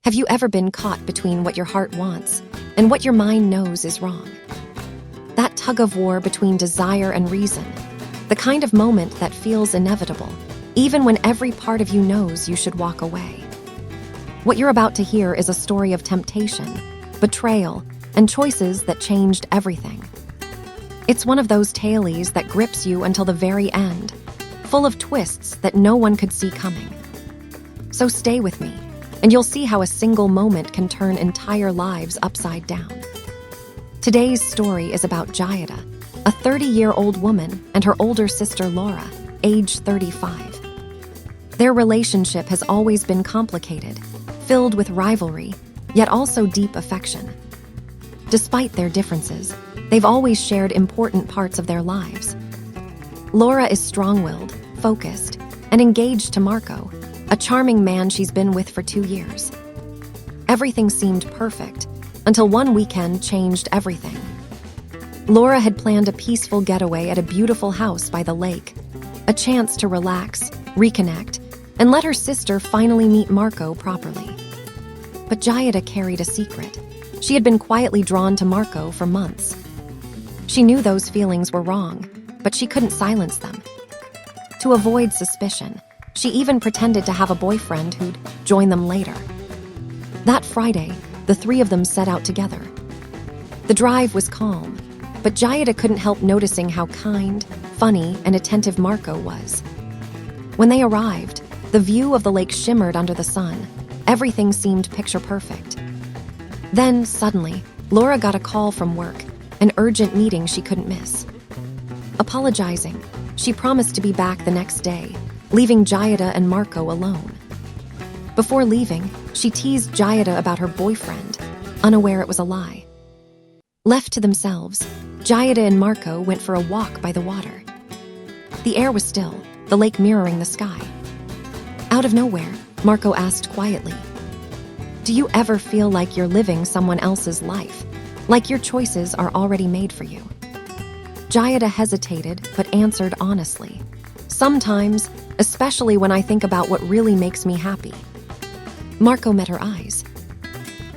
Have you ever been caught between what your heart wants and what your mind knows is wrong? That tug of war between desire and reason, the kind of moment that feels inevitable, even when every part of you knows you should walk away. What you're about to hear is a story of temptation, betrayal, and choices that changed everything. It's one of those tales that grips you until the very end, full of twists that no one could see coming. So stay with me, and you'll see how a single moment can turn entire lives upside down. Today's story is about Giada, a 30-year-old woman, and her older sister Laura, age 35. Their relationship has always been complicated, filled with rivalry, yet also deep affection. Despite their differences, they've always shared important parts of their lives. Laura is strong-willed, focused, and engaged to Marco, a charming man she's been with for 2 years. Everything seemed perfect, until one weekend changed everything. Laura had planned a peaceful getaway at a beautiful house by the lake, a chance to relax, reconnect, and let her sister finally meet Marco properly. But Giada carried a secret. She had been quietly drawn to Marco for months. She knew those feelings were wrong, but she couldn't silence them. To avoid suspicion, she even pretended to have a boyfriend who'd join them later. That Friday, the three of them set out together. The drive was calm, but Giada couldn't help noticing how kind, funny, and attentive Marco was. When they arrived, the view of the lake shimmered under the sun. Everything seemed picture perfect. Then, suddenly, Laura got a call from work, an urgent meeting she couldn't miss. Apologizing, she promised to be back the next day, leaving Giada and Marco alone. Before leaving, she teased Giada about her boyfriend, unaware it was a lie. Left to themselves, Giada and Marco went for a walk by the water. The air was still, the lake mirroring the sky. Out of nowhere, Marco asked quietly, "Do you ever feel like you're living someone else's life? Like your choices are already made for you?" Giada hesitated, but answered honestly, "Sometimes, especially when I think about what really makes me happy." Marco met her eyes.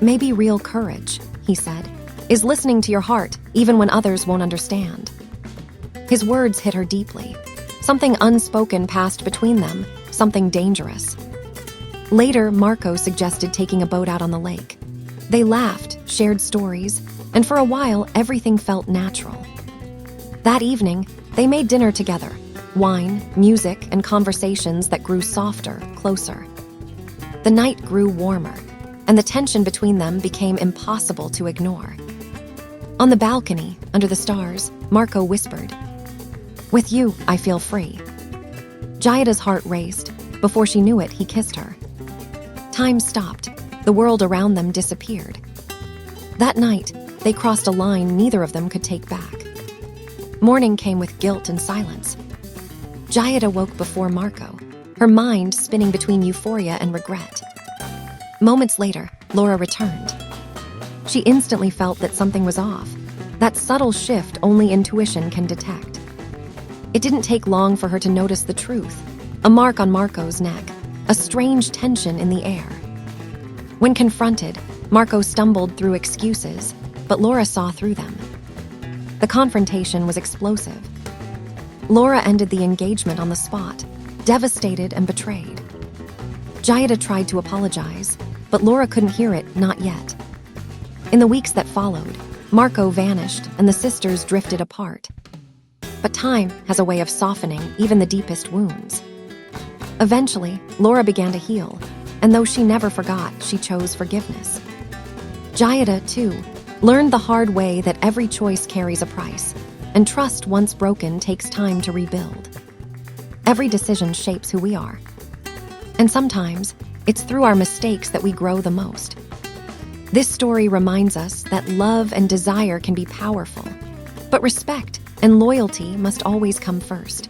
"Maybe real courage," he said, "is listening to your heart even when others won't understand." His words hit her deeply. Something unspoken passed between them, something dangerous. Later, Marco suggested taking a boat out on the lake. They laughed, shared stories, and for a while, everything felt natural. That evening, they made dinner together. Wine, music, and conversations that grew softer, closer. The night grew warmer, and the tension between them became impossible to ignore. On the balcony, under the stars, Marco whispered, "With you, I feel free." Giada's heart raced. Before she knew it, he kissed her. Time stopped. The world around them disappeared. That night, they crossed a line neither of them could take back. Morning came with guilt and silence. Giada woke before Marco, her mind spinning between euphoria and regret. Moments later, Laura returned. She instantly felt that something was off, that subtle shift only intuition can detect. It didn't take long for her to notice the truth, a mark on Marco's neck, a strange tension in the air. When confronted, Marco stumbled through excuses, but Laura saw through them. The confrontation was explosive. Laura ended the engagement on the spot, devastated and betrayed. Giada tried to apologize, but Laura couldn't hear it, not yet. In the weeks that followed, Marco vanished and the sisters drifted apart. But time has a way of softening even the deepest wounds. Eventually, Laura began to heal, and though she never forgot, she chose forgiveness. Giada, too, learned the hard way that every choice carries a price, and trust once broken takes time to rebuild. Every decision shapes who we are. And sometimes, it's through our mistakes that we grow the most. This story reminds us that love and desire can be powerful, but respect and loyalty must always come first.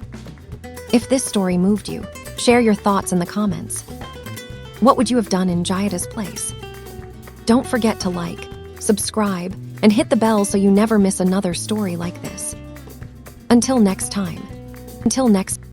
If this story moved you, share your thoughts in the comments. What would you have done in Giada's place? Don't forget to like, subscribe, and hit the bell so you never miss another story like this. Until next time.